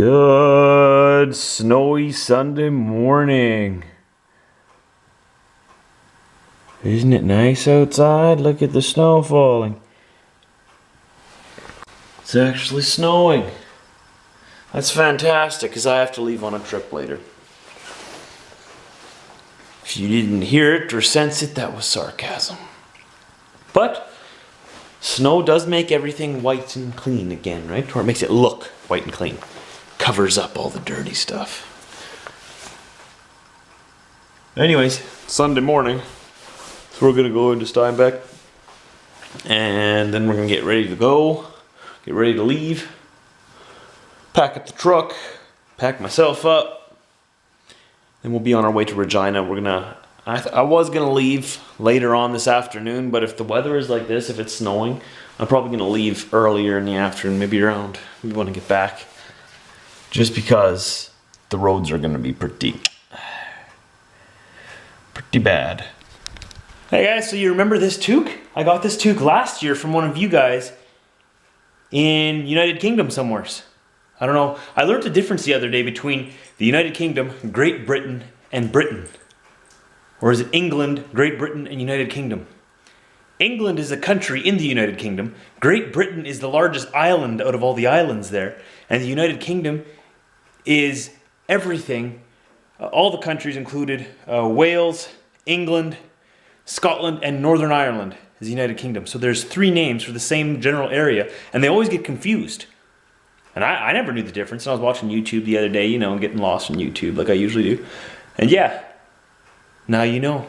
Good snowy Sunday morning. Isn't it nice outside? Look at the snow falling. It's actually snowing. That's fantastic because I have to leave on a trip later. If you didn't hear it or sense it, that was sarcasm. But snow does make everything white and clean again, right? Or it makes it look white and clean. Covers up all the dirty stuff. Anyways, Sunday morning. So we're gonna go into Steinbeck. And then we're gonna get ready to go. Get ready to leave. Pack up the truck. Pack myself up. Then we'll be on our way to Regina. We're gonna... I was gonna leave later on this afternoon, but if the weather is like this, if it's snowing, I'm probably gonna leave earlier in the afternoon, maybe around, we want to get back. Just because the roads are gonna be pretty bad. Hey guys, so you remember this toque? I got this toque last year from one of you guys in United Kingdom somewheres. I don't know, I learned the difference the other day between the United Kingdom, Great Britain, and Britain. Or is it England, Great Britain, and United Kingdom? England is a country in the United Kingdom. Great Britain is the largest island out of all the islands there. And the United Kingdom is everything. All the countries included Wales, England, Scotland, and Northern Ireland is the United Kingdom. So there's 3 names for the same general area. And they always get confused. And I never knew the difference. And I was watching YouTube the other day, you know, getting lost in YouTube like I usually do. And yeah. Now you know.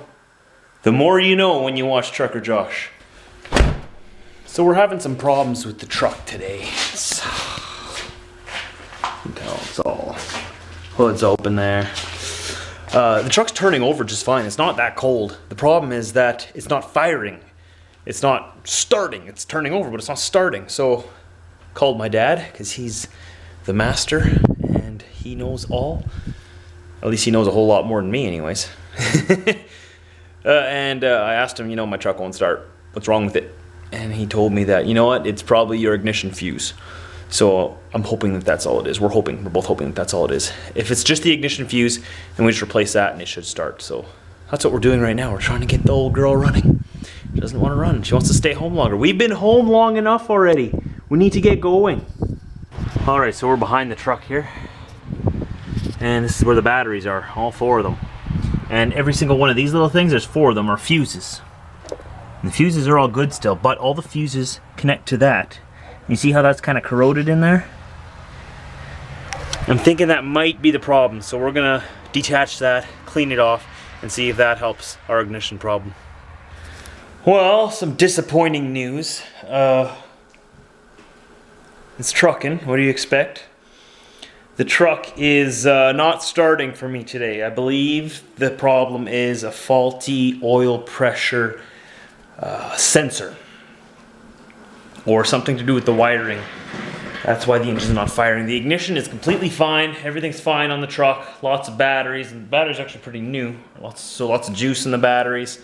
The more you know when you watch Trucker Josh. So we're having some problems with the truck today. You can tell it's all hood's open there. The truck's turning over just fine. It's not that cold. The problem is that it's not firing. It's not starting. It's turning over, but it's not starting. So called my dad because he's the master and he knows all. At least he knows a whole lot more than me anyways. I asked him, you know, my truck won't start. What's wrong with it? And he told me that, you know what, it's probably your ignition fuse. So I'm hoping that that's all it is. We're both hoping that that's all it is. If it's just the ignition fuse, then we just replace that and it should start. So that's what we're doing right now. We're trying to get the old girl running. She doesn't want to run. She wants to stay home longer. We've been home long enough already. We need to get going. All right, so we're behind the truck here. And this is where the batteries are, all 4 of them. And every single one of these little things, there's 4 of them, are fuses. And the fuses are all good still, but all the fuses connect to that. You see how that's kind of corroded in there? I'm thinking that might be the problem, so we're gonna detach that, clean it off, and see if that helps our ignition problem. Well, some disappointing news. It's trucking, what do you expect? The truck is not starting for me today. I believe the problem is a faulty oil pressure sensor. Or something to do with the wiring. That's why the engine's not firing. The ignition is completely fine. Everything's fine on the truck. Lots of batteries. And the batteries are actually pretty new. Lots of juice in the batteries.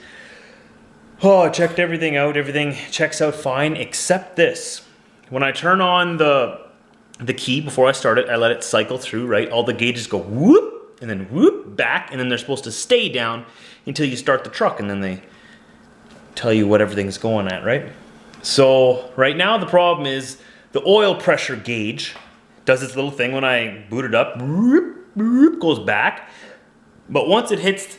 Oh, I checked everything out. Everything checks out fine except this. When I turn on the key before I start it, I let it cycle through, right? All the gauges go whoop, and then whoop, back, and then they're supposed to stay down until you start the truck, and then they tell you what everything's going at, right? So, right now the problem is the oil pressure gauge does its little thing when I boot it up, whoop, whoop, goes back, but once it hits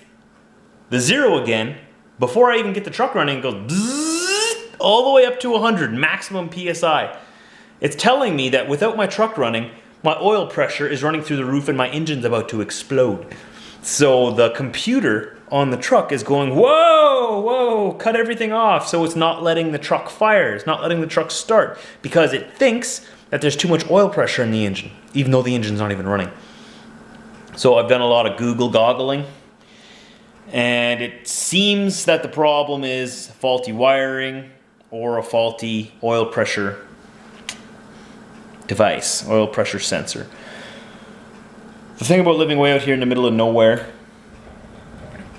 the 0 again, before I even get the truck running, it goes bzzz, all the way up to 100, maximum PSI. It's telling me that without my truck running, my oil pressure is running through the roof and my engine's about to explode. So the computer on the truck is going, whoa, whoa, cut everything off. So it's not letting the truck fire. It's not letting the truck start because it thinks that there's too much oil pressure in the engine, even though the engine's not even running. So I've done a lot of Google goggling. And it seems that the problem is faulty wiring or a faulty oil pressure device, oil pressure sensor. The thing about living way out here in the middle of nowhere,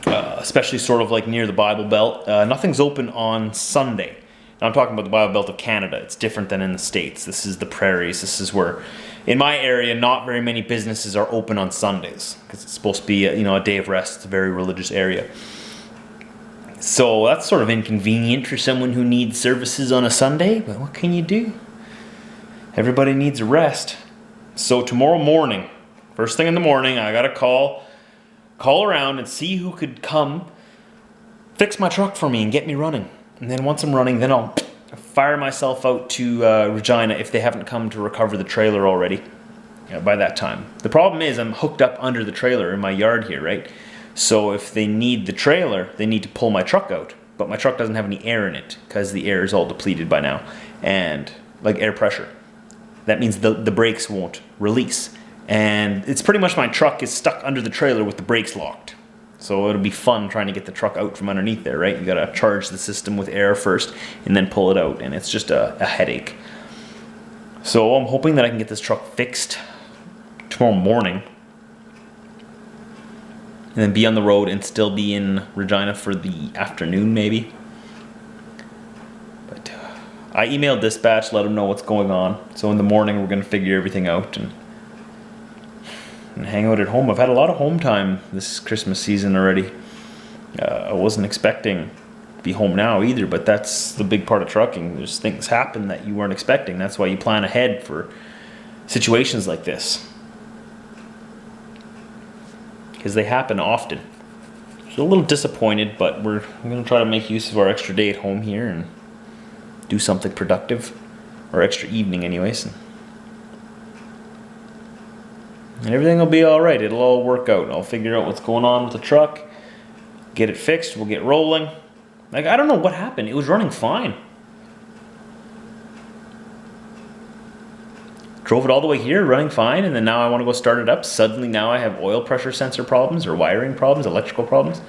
especially sort of like near the Bible Belt, nothing's open on Sunday. I'm talking about the Bible Belt of Canada. It's different than in the States. This is the prairies. This is where, in my area, not very many businesses are open on Sundays because it's supposed to be a day of rest. It's a very religious area. So that's sort of inconvenient for someone who needs services on a Sunday, but what can you do? Everybody needs a rest. So tomorrow morning, first thing in the morning, I gotta call around and see who could come fix my truck for me and get me running. And then once I'm running, then I'll fire myself out to Regina if they haven't come to recover the trailer already by that time. The problem is I'm hooked up under the trailer in my yard here, right? So if they need the trailer, they need to pull my truck out. But my truck doesn't have any air in it because the air is all depleted by now. And like air pressure. That means the brakes won't release. And it's pretty much my truck is stuck under the trailer with the brakes locked. So it'll be fun trying to get the truck out from underneath there, right? You gotta charge the system with air first and then pull it out. And it's just a headache. So I'm hoping that I can get this truck fixed tomorrow morning. And then be on the road and still be in Regina for the afternoon, maybe. But I emailed dispatch, let them know what's going on. So in the morning, we're going to figure everything out and hang out at home. I've had a lot of home time this Christmas season already. I wasn't expecting to be home now either, but that's the big part of trucking. There's things happen that you weren't expecting. That's why you plan ahead for situations like this. Because they happen often. So a little disappointed, but we're going to try to make use of our extra day at home here and do something productive, or extra evening anyways. And everything will be alright. It'll all work out. I'll figure out what's going on with the truck, get it fixed, we'll get rolling. Like, I don't know what happened. It was running fine. Drove it all the way here, running fine, and then now I want to go start it up. Suddenly now I have oil pressure sensor problems or wiring problems, electrical problems.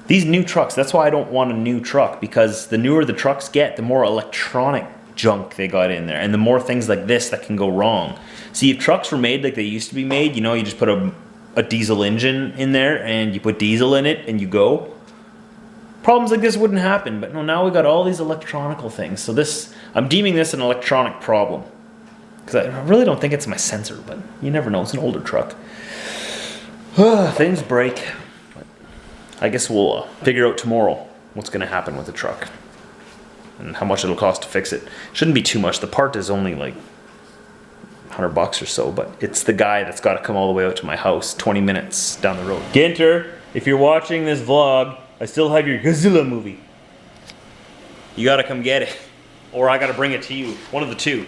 These new trucks, that's why I don't want a new truck, because the newer the trucks get, the more electronic junk they got in there, and the more things like this that can go wrong. See, if trucks were made like they used to be made, you know, you just put a diesel engine in there and you put diesel in it and you go. Problems like this wouldn't happen, but no, now we got all these electronical things. So this, I'm deeming this an electronic problem. Because I really don't think it's my sensor, but you never know. It's an older truck. Things break. But I guess we'll figure out tomorrow what's going to happen with the truck. And how much it'll cost to fix it. Shouldn't be too much. The part is only like $100 or so, but it's the guy that's got to come all the way out to my house 20 minutes down the road. Ginter, if you're watching this vlog, I still have your Godzilla movie. You got to come get it. Or I got to bring it to you. One of the two.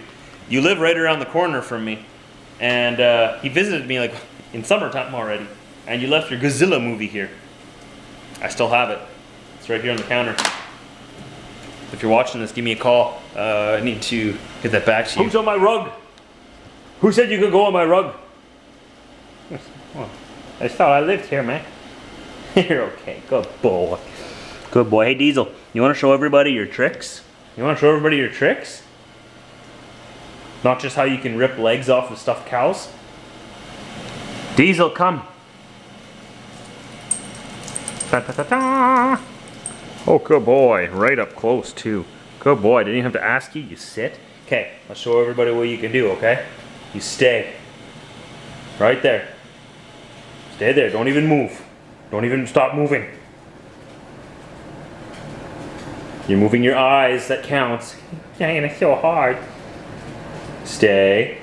You live right around the corner from me, and he visited me like in summertime already, and you left your Godzilla movie here. I still have it. It's right here on the counter. If you're watching this, give me a call. I need to get that back to you. Who's on my rug? Who said you could go on my rug? Well, I thought I lived here, man. You're okay. Good boy. Good boy. Hey, Diesel, you want to show everybody your tricks? You want to show everybody your tricks? Not just how you can rip legs off of stuffed cows. Diesel, come. Ta -ta -ta -ta. Oh, good boy. Right up close, too. Good boy. Didn't even have to ask you. You sit. Okay, I'll show everybody what you can do, okay? You stay. Right there. Stay there. Don't even move. Don't even stop moving. You're moving your eyes. That counts. Dang, it's so hard. Stay.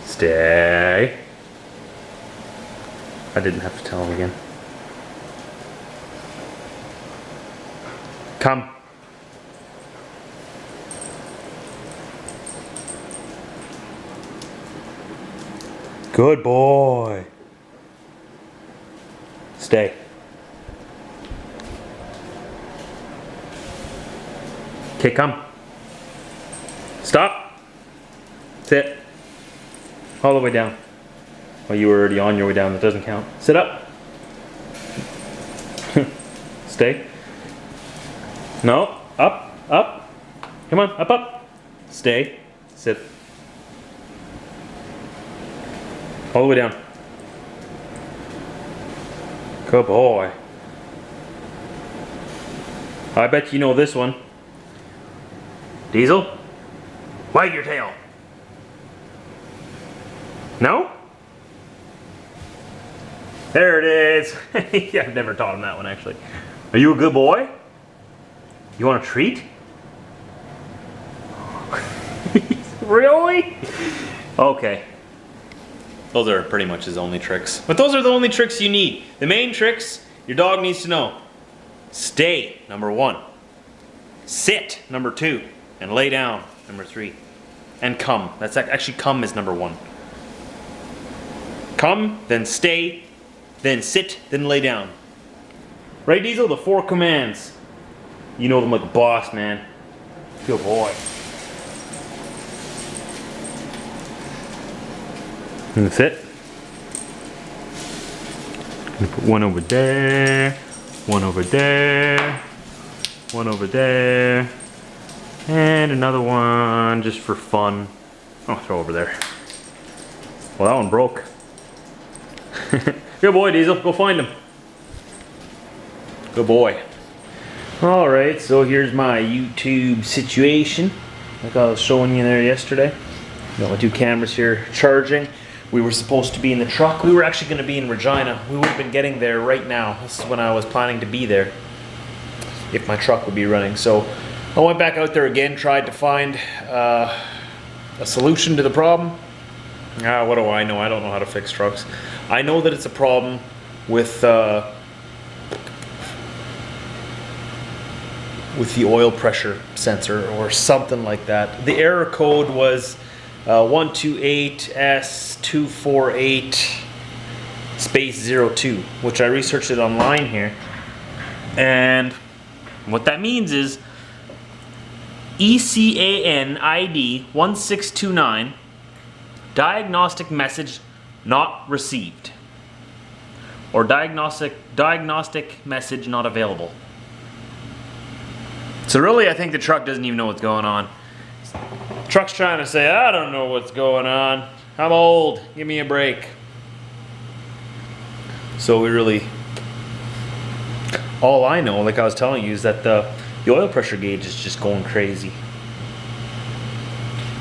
Stay. I didn't have to tell him again. Come. Good boy. Stay. Okay, come. Stop. Sit. All the way down. Well, you were already on your way down. That doesn't count. Sit up. Stay. No. Up. Up. Come on. Up, up. Stay. Sit. All the way down. Good boy. I bet you know this one. Diesel, wag your tail. No? There it is. Yeah, I've never taught him that one actually. Are you a good boy? You want a treat? Really? Okay. Those are pretty much his only tricks. But those are the only tricks you need. The main tricks your dog needs to know. Stay, number 1. Sit, number 2. And lay down, number 3. And come. That's actually come is number 1. Come, then stay, then sit, then lay down. Right, Diesel? The 4 commands. You know them like a boss, man. Good boy. And sit. Gonna put one over there, one over there, one over there, and another one just for fun. I'll throw over there. Well, that one broke. Good boy, Diesel. Go find him. Good boy. Alright, so here's my YouTube situation. Like I was showing you there yesterday. Got my 2 cameras here charging. We were supposed to be in the truck. We were actually going to be in Regina. We would have been getting there right now. This is when I was planning to be there, if my truck would be running. So I went back out there again, tried to find a solution to the problem. What do I know? I don't know how to fix trucks. I know that it's a problem with the oil pressure sensor or something like that. The error code was 128S248 space 02, which I researched it online here. And what that means is ECAN ID 1629 diagnostic message not received, or diagnostic message not available. So really, I think the truck doesn't even know what's going on. Truck's trying to say, I don't know what's going on. I'm old. Give me a break. So we really, all I know, like I was telling you, is that the oil pressure gauge is just going crazy.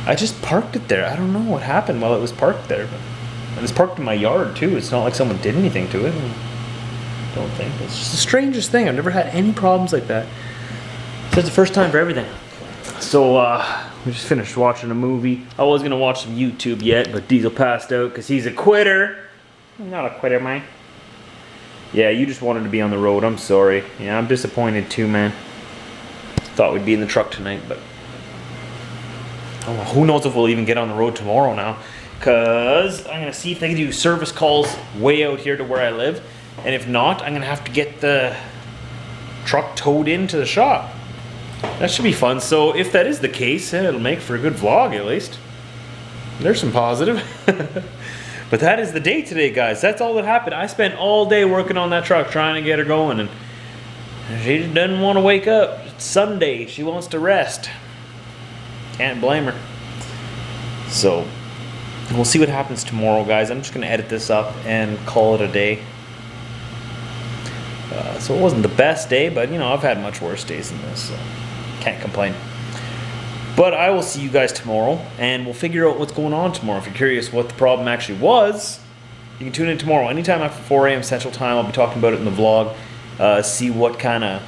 I just parked it there. I don't know what happened while it was parked there. But it was parked in my yard too. It's not like someone did anything to it. I don't think. It's just the strangest thing. I've never had any problems like that. So it's the first time for everything. So we just finished watching a movie. I was gonna watch some YouTube yet, but Diesel passed out because he's a quitter. I'm not a quitter, man. Yeah, you just wanted to be on the road. I'm sorry. Yeah, I'm disappointed too, man. Thought we'd be in the truck tonight, but oh, who knows if we'll even get on the road tomorrow now. Because I'm gonna see if they can do service calls way out here to where I live, and if not, I'm gonna have to get the truck towed into the shop. That should be fun. So if that is the case, it'll make for a good vlog at least. There's some positive. But that is the day today, guys. That's all that happened. I spent all day working on that truck trying to get her going, and she just doesn't want to wake up. It's Sunday. She wants to rest. Can't blame her. So we'll see what happens tomorrow, guys. I'm just going to edit this up and call it a day. So it wasn't the best day, but you know, I've had much worse days than this, so can't complain. But I will see you guys tomorrow, and we'll figure out what's going on tomorrow. If you're curious what the problem actually was, you can tune in tomorrow. Anytime after 4 a.m. Central Time, I'll be talking about it in the vlog. See what kind of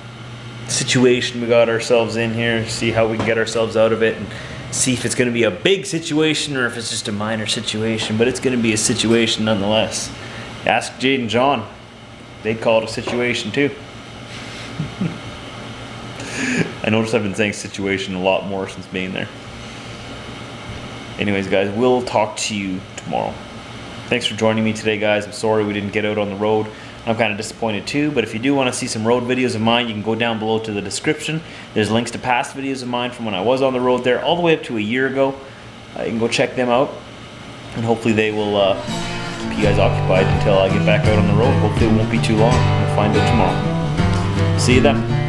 situation we got ourselves in here, see how we can get ourselves out of it, and see if it's going to be a big situation or if it's just a minor situation. But it's going to be a situation nonetheless. Ask Jade and John. They'd call it a situation too. I noticed I've been saying situation a lot more since being there. Anyways, guys, we'll talk to you tomorrow. Thanks for joining me today, guys. I'm sorry we didn't get out on the road. I'm kind of disappointed too, but if you do want to see some road videos of mine, you can go down below to the description. There's links to past videos of mine from when I was on the road there, all the way up to a year ago. You can go check them out, and hopefully they will keep you guys occupied until I get back out on the road. Hopefully it won't be too long. We'll find out tomorrow. See you then.